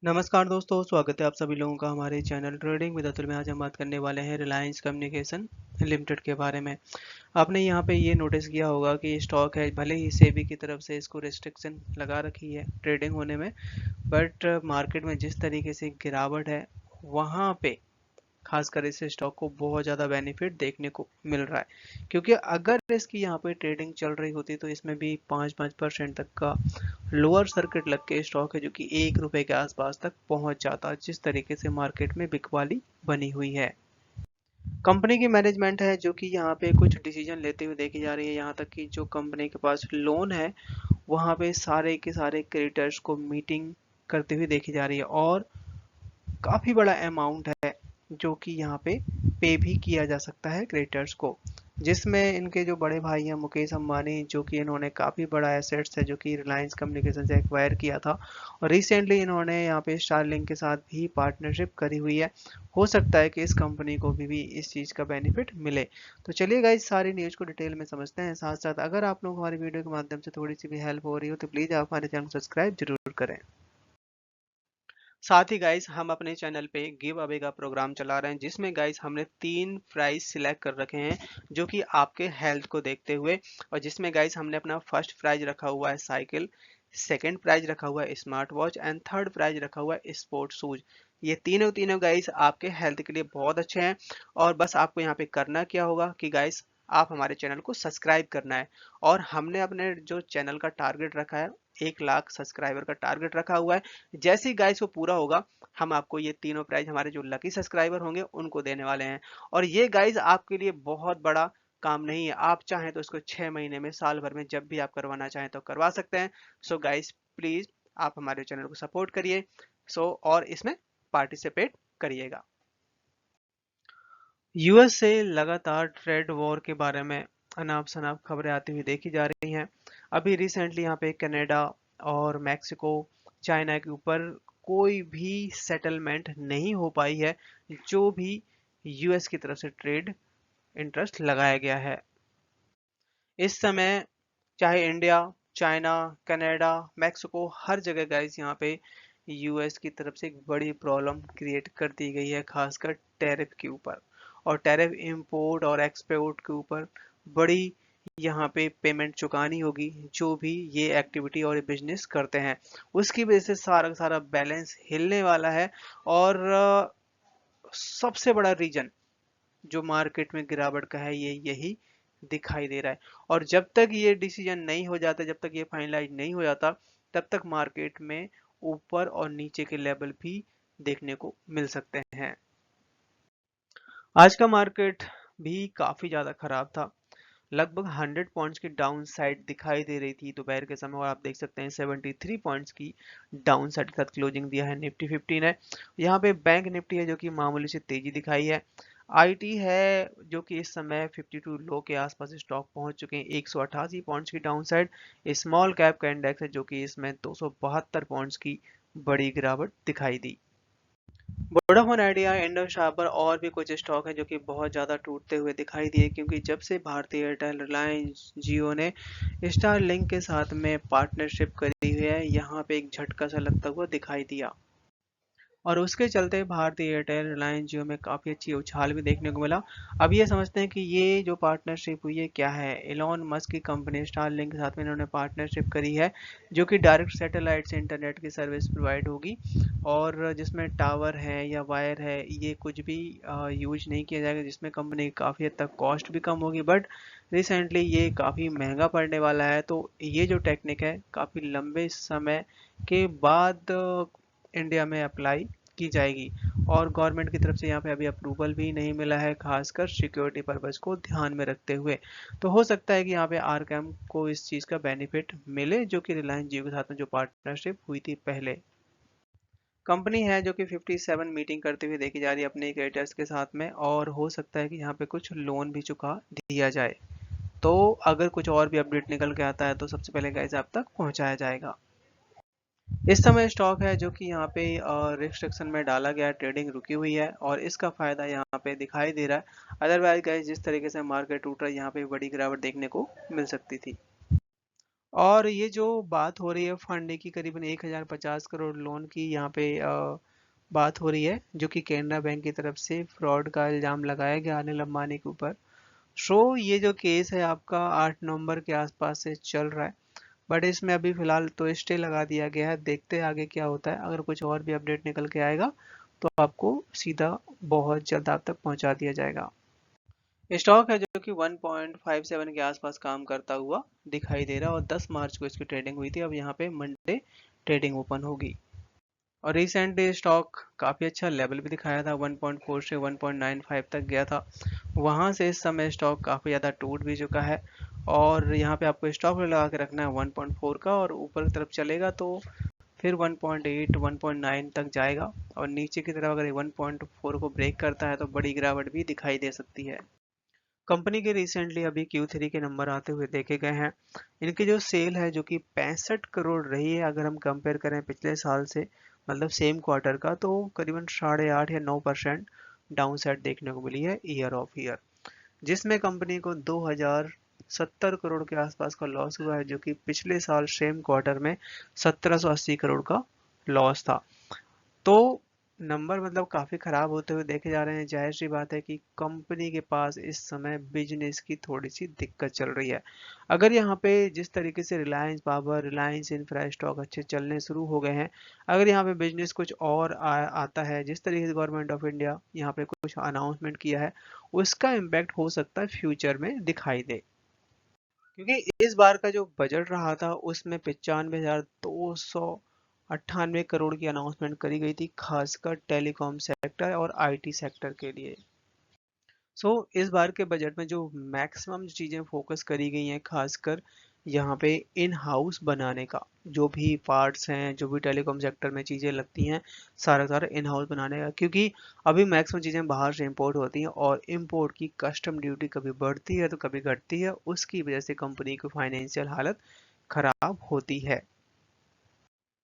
नमस्कार दोस्तों, स्वागत है आप सभी लोगों का हमारे चैनल ट्रेडिंग विद अतुल में। आज हम बात करने वाले हैं रिलायंस कम्युनिकेशन लिमिटेड के बारे में। आपने यहाँ पे ये नोटिस किया होगा कि ये स्टॉक है, भले ही सेबी की तरफ से इसको रिस्ट्रिक्शन लगा रखी है ट्रेडिंग होने में, बट मार्केट में जिस तरीके से गिरावट है वहाँ पे खासकर इस स्टॉक को बहुत ज़्यादा बेनिफिट देखने को मिल रहा है। क्योंकि अगर इसकी यहाँ पे ट्रेडिंग चल रही होती तो इसमें भी 5% तक का लोअर सर्किट लग के स्टॉक है जो कि ₹1 के आसपास तक पहुंच जाता, जिस तरीके से मार्केट में बिकवाली बनी हुई है। कंपनी की मैनेजमेंट है जो कि यहाँ पे कुछ डिसीजन लेते हुए देखी जा रही है। यहाँ तक कि जो कंपनी के पास लोन है वहाँ पे सारे के सारे क्रेडिटर्स को मीटिंग करते हुए देखी जा रही है, और काफ़ी बड़ा अमाउंट है जो कि यहाँ पे भी किया जा सकता है क्रेडिटर्स को, जिसमें इनके जो बड़े भाई हैं मुकेश अंबानी, जो कि इन्होंने काफ़ी बड़ा एसेट्स है जो कि रिलायंस कम्युनिकेशन से एक्वायर किया था, और रिसेंटली इन्होंने यहाँ पे स्टारलिंक के साथ भी पार्टनरशिप करी हुई है। हो सकता है कि इस कंपनी को भी इस चीज़ का बेनिफिट मिले। तो चलिए गाइस, सारी न्यूज़ को डिटेल में समझते हैं। साथ साथ अगर आप लोग हमारी वीडियो के माध्यम से थोड़ी सी भी हेल्प हो रही हो तो प्लीज़ आप हमारे चैनल को सब्सक्राइब जरूर करें। साथ ही गाइस, हम अपने चैनल पे गिव अवे का प्रोग्राम चला रहे हैं, जिसमें गाइस हमने 3 प्राइज सिलेक्ट कर रखे हैं जो कि आपके हेल्थ को देखते हुए, और जिसमें गाइस हमने अपना फर्स्ट प्राइज रखा हुआ है साइकिल, सेकंड प्राइज रखा हुआ है smart watch, and third prize रखा हुआ है स्पोर्ट शूज। ये तीनों तीनों गाइस आपके हेल्थ के लिए बहुत अच्छे हैं। और बस आपको यहाँ पे करना क्या होगा कि गाइस, आप हमारे चैनल को सब्सक्राइब करना है। और हमने अपने जो चैनल का टारगेट रखा है, 1 लाख सब्सक्राइबर का टारगेट रखा हुआ है। जैसे ही गाइस वो पूरा होगा, हम आपको ये तीनों प्राइज हमारे जो लकी सब्सक्राइबर होंगे उनको देने वाले हैं। और ये गाइस आपके लिए बहुत बड़ा काम नहीं है, आप चाहें तो इसको 6 महीने में, साल भर में, जब भी आप करवाना चाहें तो करवा सकते हैं। सो गाइस, प्लीज आप हमारे चैनल को सपोर्ट करिए। और इसमें पार्टिसिपेट करिएगा। यूएस से लगातार ट्रेड वॉर के बारे में अनाप शनाप खबरें आती हुई देखी जा रही हैं। अभी रिसेंटली यहाँ पे कनाडा और मैक्सिको, चाइना के ऊपर कोई भी सेटलमेंट नहीं हो पाई है, जो भी यूएस की तरफ से ट्रेड इंटरेस्ट लगाया गया है। इस समय चाहे इंडिया, चाइना, कनाडा, मैक्सिको, हर जगह गाइस यहाँ पे यूएस की तरफ से एक बड़ी प्रॉब्लम क्रिएट कर दी गई है, खासकर टैरिफ के ऊपर। और टैरिफ इंपोर्ट और एक्सपोर्ट के ऊपर बड़ी यहाँ पे पेमेंट चुकानी होगी, जो भी ये एक्टिविटी और बिजनेस करते हैं। उसकी वजह से सारा का सारा बैलेंस हिलने वाला है। और सबसे बड़ा रीजन जो मार्केट में गिरावट का है, ये यही दिखाई दे रहा है। और जब तक ये डिसीजन नहीं हो जाता, जब तक ये फाइनलाइज नहीं हो जाता, तब तक मार्केट में ऊपर और नीचे के लेवल भी देखने को मिल सकते हैं। आज का मार्केट भी काफी ज्यादा खराब था। लगभग 100 पॉइंट्स की डाउन साइड दिखाई दे रही थी दोपहर के समय, और आप देख सकते हैं 73 पॉइंट्स की डाउन साइड के साथ क्लोजिंग दिया है निफ्टी 15 है। यहाँ पे बैंक निफ्टी है जो कि मामूली से तेजी दिखाई है। आईटी है जो कि इस समय 52 लो के आसपास स्टॉक पहुंच चुके हैं, 188 पॉइंट्स की डाउन साइड। स्मॉल कैप का इंडेक्स है जो कि इसमें 272 पॉइंट्स की बड़ी गिरावट दिखाई दी। वोडाफोन आइडिया, इंडस टावर और भी कुछ स्टॉक है जो कि बहुत ज़्यादा टूटते हुए दिखाई दिए, क्योंकि जब से भारती एयरटेल, रिलायंस जियो ने स्टारलिंक के साथ में पार्टनरशिप करी हुई है, यहाँ पे एक झटका सा लगता हुआ दिखाई दिया। और उसके चलते भारती एयरटेल, रिलायंस जियो में काफ़ी अच्छी उछाल भी देखने को मिला। अब ये समझते हैं कि ये जो पार्टनरशिप हुई है क्या है। एलोन मस्क की कंपनी स्टारलिंक के साथ में इन्होंने पार्टनरशिप करी है, जो कि डायरेक्ट सैटेलाइट से इंटरनेट की सर्विस प्रोवाइड होगी, और जिसमें टावर है या वायर है ये कुछ भी यूज नहीं किया जाएगा, जिसमें कंपनी की काफ़ी हद तक कॉस्ट भी कम होगी। बट रिसेंटली ये काफ़ी महंगा पड़ने वाला है। तो ये जो टेक्निक है काफ़ी लंबे समय के बाद इंडिया में अप्लाई की जाएगी, और गवर्नमेंट की तरफ से यहाँ पे अभी अप्रूवल भी नहीं मिला है, खासकर सिक्योरिटी पर्पज को ध्यान में रखते हुए। तो हो सकता है कि यहाँ पे आरकैम को इस चीज़ का बेनिफिट मिले, जो कि रिलायंस जियो के साथ में जो पार्टनरशिप हुई थी पहले। कंपनी है जो कि 57 मीटिंग करते हुए देखी जा रही है अपने क्रेडिटर्स के साथ में, और हो सकता है कि यहाँ पे कुछ लोन भी चुका दिया जाए। तो अगर कुछ और भी अपडेट निकल के आता है तो सबसे पहले गाइस आप तक पहुँचाया जाएगा। इस समय स्टॉक है जो कि यहाँ पे रिस्ट्रिक्शन में डाला गया है, ट्रेडिंग रुकी हुई है, और इसका फायदा यहाँ पे दिखाई दे रहा है। अदरवाइज गाइस, जिस तरीके से मार्केट टूट रहा है, यहाँ पे बड़ी गिरावट देखने को मिल सकती थी। और ये जो बात हो रही है फंड की करीबन 1050 करोड़ लोन की यहाँ पे बात हो रही है, जो कि केनरा बैंक की तरफ से फ्रॉड का इल्जाम लगाया गया अनिल अंबानी के ऊपर। सो ये जो केस है आपका 8 नवंबर के आसपास से चल रहा है, बट इसमें अभी फिलहाल तो स्टे लगा दिया गया है। देखते हैं आगे क्या होता है। अगर कुछ और भी अपडेट निकल के आएगा तो आपको सीधा बहुत जल्द आप तक पहुंचा दिया जाएगा। स्टॉक है जो कि 1.57 के आसपास काम करता हुआ दिखाई दे रहा है, और 10 मार्च को इसकी ट्रेडिंग हुई थी। अब यहाँ पे मंडे ट्रेडिंग ओपन होगी। और रिसेंटली स्टॉक काफ़ी अच्छा लेवल भी दिखाया था, 1.4 से 1.95 तक गया था। वहाँ से इस समय स्टॉक काफ़ी ज़्यादा टूट भी चुका है, और यहाँ पे आपको स्टॉप लगा के रखना है 1.4 का, और ऊपर की तरफ चलेगा तो फिर 1.8 1.9 तक जाएगा, और नीचे की तरफ अगर 1.4 को ब्रेक करता है तो बड़ी गिरावट भी दिखाई दे सकती है। कंपनी के रिसेंटली अभी Q3 के नंबर आते हुए देखे गए हैं। इनकी जो सेल है जो कि 65 करोड़ रही है, अगर हम कंपेयर करें पिछले साल से, मतलब सेम क्वार्टर का, तो करीबन 8.5 या 9% डाउन साइड देखने को मिली है ईयर ऑफ ईयर। जिसमें कंपनी को 2070 करोड़ के आसपास का लॉस हुआ है, जो कि पिछले साल सेम क्वार्टर में 1780 करोड़ का लॉस था। तो नंबर मतलब काफी खराब होते हुए देखे जा रहे हैं। जाहिर सी बात है कि कंपनी के पास इस समय बिजनेस की थोड़ी सी दिक्कत चल रही है। अगर यहाँ पे जिस तरीके से Reliance power, Reliance infra stock अच्छे चलने शुरू हो गए हैं, अगर यहाँ पे बिजनेस कुछ और आता है, जिस तरीके से गवर्नमेंट ऑफ इंडिया यहाँ पे कुछ अनाउंसमेंट किया है, उसका इम्पैक्ट हो सकता है फ्यूचर में दिखाई दे। क्योंकि इस बार का जो बजट रहा था उसमें 95,298 करोड़ की अनाउंसमेंट करी गई थी, खासकर टेलीकॉम सेक्टर और आईटी सेक्टर के लिए। इस बार के बजट में जो मैक्सिमम चीज़ें फोकस करी गई हैं, खासकर यहाँ पे इन हाउस बनाने का, जो भी पार्ट्स हैं, जो भी टेलीकॉम सेक्टर में चीज़ें लगती हैं, सारा सारा इन हाउस बनाने का। क्योंकि अभी मैक्सिमम चीज़ें बाहर से इंपोर्ट होती हैं, और इंपोर्ट की कस्टम ड्यूटी कभी बढ़ती है तो कभी घटती है, उसकी वजह से कंपनी की फाइनेंशियल हालत खराब होती है।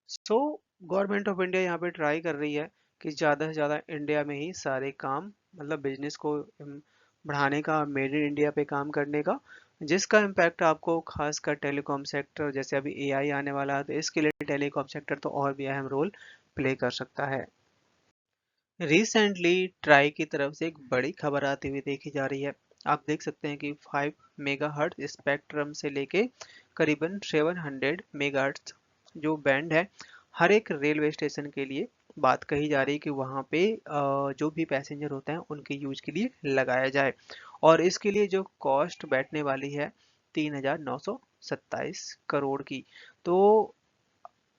सो गवर्नमेंट ऑफ इंडिया यहाँ पे ट्राई कर रही है कि ज़्यादा से ज़्यादा इंडिया में ही सारे काम, मतलब बिजनेस को बढ़ाने का, मेड इन इंडिया पे काम करने का, जिसका इम्पैक्ट आपको खासकर टेलीकॉम सेक्टर, जैसे अभी एआई आने वाला है तो इसके लिए टेलीकॉम सेक्टर तो और भी अहम रोल प्ले कर सकता है। रिसेंटली ट्राई की तरफ से एक बड़ी खबर आती हुई देखी जा रही है। आप देख सकते हैं कि 5 मेगाहर्ट्ज स्पेक्ट्रम से लेके करीबन 700 मेगाहर्ट्ज जो बैंड है, हर एक रेलवे स्टेशन के लिए बात कही जा रही है कि वहाँ पे जो भी पैसेंजर होते हैं उनके यूज के लिए लगाया जाए। और इसके लिए जो कॉस्ट बैठने वाली है 3,927 करोड़ की। तो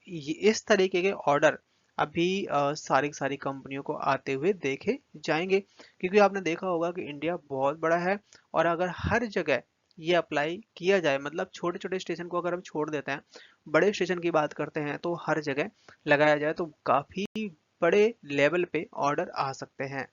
इस तरीके के ऑर्डर अभी सारी सारी कंपनियों को आते हुए देखे जाएंगे, क्योंकि आपने देखा होगा कि इंडिया बहुत बड़ा है, और अगर हर जगह ये अप्लाई किया जाए, मतलब छोटे छोटे स्टेशन को अगर हम छोड़ देते हैं, बड़े स्टेशन की बात करते हैं, तो हर जगह लगाया जाए तो काफी बड़े लेवल पे ऑर्डर आ सकते हैं।